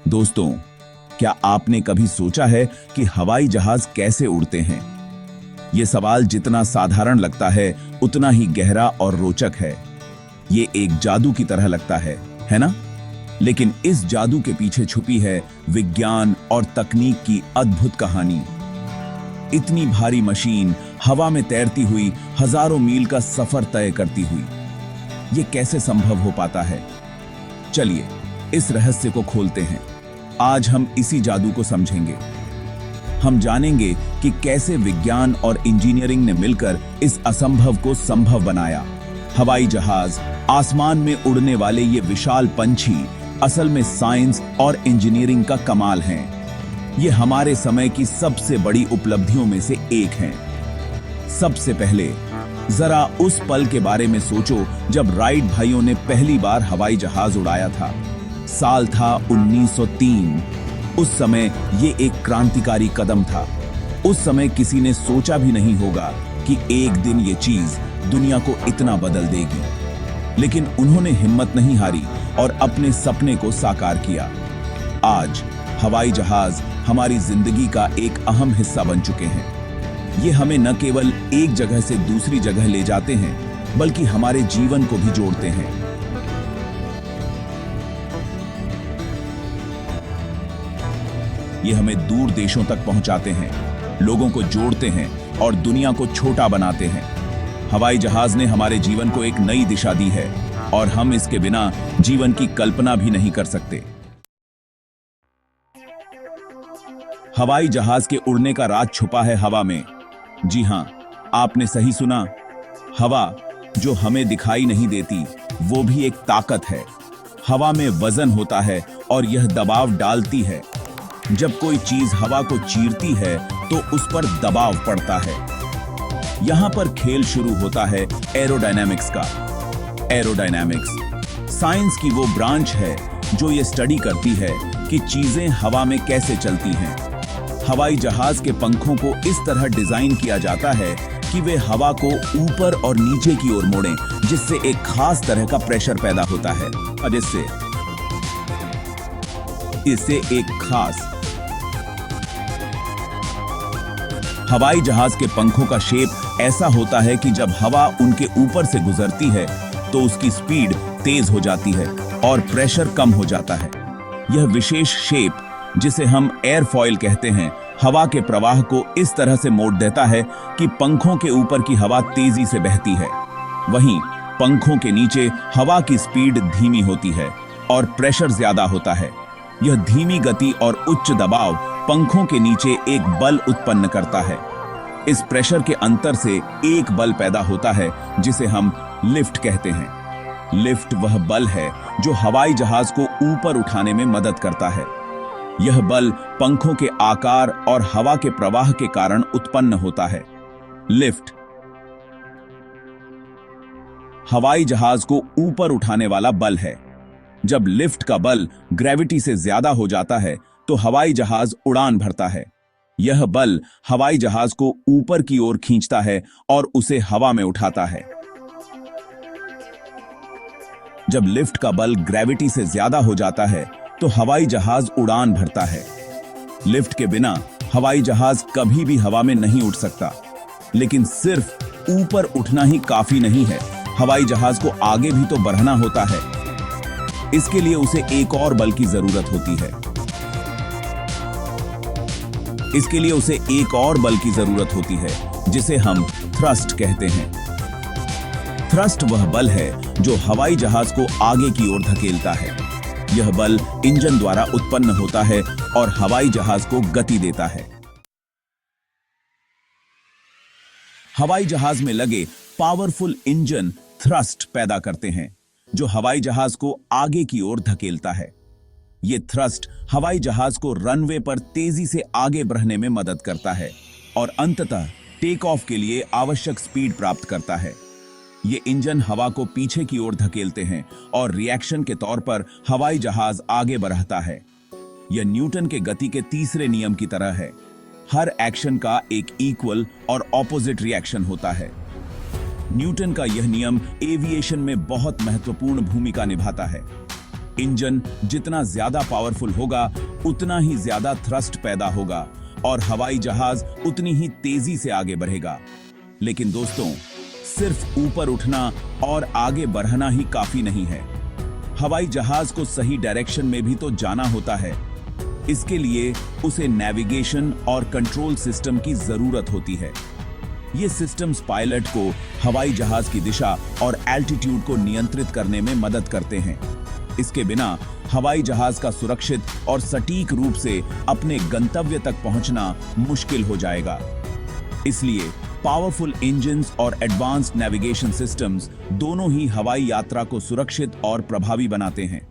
दोस्तों, क्या आपने कभी सोचा है कि हवाई जहाज कैसे उड़ते हैं? ये सवाल जितना साधारण लगता है, उतना ही गहरा और रोचक है। ये एक जादू की तरह लगता है ना? लेकिन इस जादू के पीछे छुपी है विज्ञान और तकनीक की अद्भुत कहानी। इतनी भारी मशीन हवा में तैरती हुई हजारों मील का सफर तय करती हुई, ये कैसे संभव हो पाता है? चलिए इस रहस्य को खोलते हैं। आज हम इसी जादू को समझेंगे। हम जानेंगे कि कैसे विज्ञान और इंजीनियरिंग ने मिलकर इस असंभव को संभव बनाया। हवाई जहाज, आसमान में उड़ने वाले ये विशाल पंछी असल में साइंस और इंजीनियरिंग का कमाल हैं। ये हमारे समय की सबसे बड़ी उपलब्धियों में से एक हैं। सबसे पहले जरा उस पल के बारे में सोचो जब राइट भाइयों ने पहली बार हवाई जहाज उड़ाया था। साल था 1903। उस समय ये एक क्रांतिकारी कदम था। उस समय किसी ने सोचा भी नहीं होगा कि एक दिन ये चीज दुनिया को इतना बदल देगी। लेकिन उन्होंने हिम्मत नहीं हारी और अपने सपने को साकार किया। आज हवाई जहाज हमारी जिंदगी का एक अहम हिस्सा बन चुके हैं। ये हमें न केवल एक जगह से दूसरी जगह ले जाते हैं, बल्कि हमारे जीवन को भी जोड़ते हैं। ये हमें दूर देशों तक पहुंचाते हैं, लोगों को जोड़ते हैं और दुनिया को छोटा बनाते हैं। हवाई जहाज ने हमारे जीवन को एक नई दिशा दी है और हम इसके बिना जीवन की कल्पना भी नहीं कर सकते। हवाई जहाज के उड़ने का राज छुपा है हवा में। जी हां, आपने सही सुना। हवा जो हमें दिखाई नहीं देती, वो भी एक ताकत है। हवा में वजन होता है और यह दबाव डालती है। जब कोई चीज हवा को चीरती है तो उस पर दबाव पड़ता है। यहां पर खेल शुरू होता है एरोडायनामिक्स का। एरोडायनामिक्स साइंस की वो ब्रांच है जो ये स्टडी करती है कि चीजें हवा में कैसे चलती हैं। हवाई जहाज के पंखों को इस तरह डिजाइन किया जाता है कि वे हवा को ऊपर और नीचे की ओर मोड़ें, जिससे एक खास तरह का प्रेशर पैदा होता है और इससे एक खास हवाई जहाज के पंखों का शेप ऐसा होता है कि जब हवा उनके ऊपर से गुजरती है तो उसकी स्पीड तेज हो जाती है और प्रेशर कम हो जाता है। यह विशेष शेप, जिसे हम एयरफॉयल कहते हैं, हवा के प्रवाह को इस तरह से मोड़ देता है कि पंखों के ऊपर की हवा तेजी से बहती है, वहीं पंखों के नीचे हवा की स्पीड धीमी होती है और प्रेशर ज्यादा होता है। यह धीमी गति और उच्च दबाव पंखों के नीचे एक बल उत्पन्न करता है। इस प्रेशर के अंतर से एक बल पैदा होता है जिसे हम लिफ्ट कहते हैं। लिफ्ट वह बल है जो हवाई जहाज को ऊपर उठाने में मदद करता है। यह बल पंखों के आकार और हवा के प्रवाह के कारण उत्पन्न होता है। लिफ्ट हवाई जहाज को ऊपर उठाने वाला बल है। जब लिफ्ट का बल ग्रेविटी से ज्यादा हो जाता है तो हवाई जहाज उड़ान भरता है। यह बल हवाई जहाज को ऊपर की ओर खींचता है और उसे हवा में उठाता है। जब लिफ्ट का बल ग्रेविटी से ज्यादा हो जाता है तो हवाई जहाज उड़ान भरता है। लिफ्ट के बिना हवाई जहाज कभी भी हवा में नहीं उड़ सकता। लेकिन सिर्फ ऊपर उठना ही काफी नहीं है, हवाई जहाज को आगे भी तो बढ़ना होता है। इसके लिए उसे एक और बल की जरूरत होती है। जिसे हम थ्रस्ट कहते हैं। थ्रस्ट वह बल है जो हवाई जहाज को आगे की ओर धकेलता है। यह बल इंजन द्वारा उत्पन्न होता है और हवाई जहाज को गति देता है। हवाई जहाज में लगे पावरफुल इंजन थ्रस्ट पैदा करते हैं जो हवाई जहाज को आगे की ओर धकेलता है। ये थ्रस्ट हवाई जहाज को रनवे पर तेजी से आगे बढ़ने में मदद करता है और अंततः टेक ऑफ के लिए आवश्यक स्पीड प्राप्त करता है। ये इंजन हवा को पीछे की ओर धकेलते हैं और रिएक्शन के तौर पर हवाई जहाज आगे बढ़ता है। यह न्यूटन के गति के तीसरे नियम की तरह है। हर एक्शन का एक इक्वल और ऑपोजिट रिएक्शन होता है। न्यूटन का यह नियम एविएशन में बहुत महत्वपूर्ण भूमिका निभाता है। इंजन जितना ज्यादा पावरफुल होगा उतना ही ज्यादा थ्रस्ट पैदा होगा और हवाई जहाज उतनी ही तेजी से आगे बढ़ेगा। लेकिन दोस्तों, सिर्फ ऊपर उठना और आगे बढ़ना ही काफी नहीं है। हवाई जहाज को सही डायरेक्शन में भी तो जाना होता है। इसके लिए उसे नेविगेशन और कंट्रोल सिस्टम की जरूरत होती है। ये सिस्टम्स पायलट को हवाई जहाज की दिशा और एल्टीट्यूड को नियंत्रित करने में मदद करते हैं। इसके बिना हवाई जहाज का सुरक्षित और सटीक रूप से अपने गंतव्य तक पहुंचना मुश्किल हो जाएगा। इसलिए पावरफुल इंजन्स और एडवांस्ड नेविगेशन सिस्टम्स दोनों ही हवाई यात्रा को सुरक्षित और प्रभावी बनाते हैं।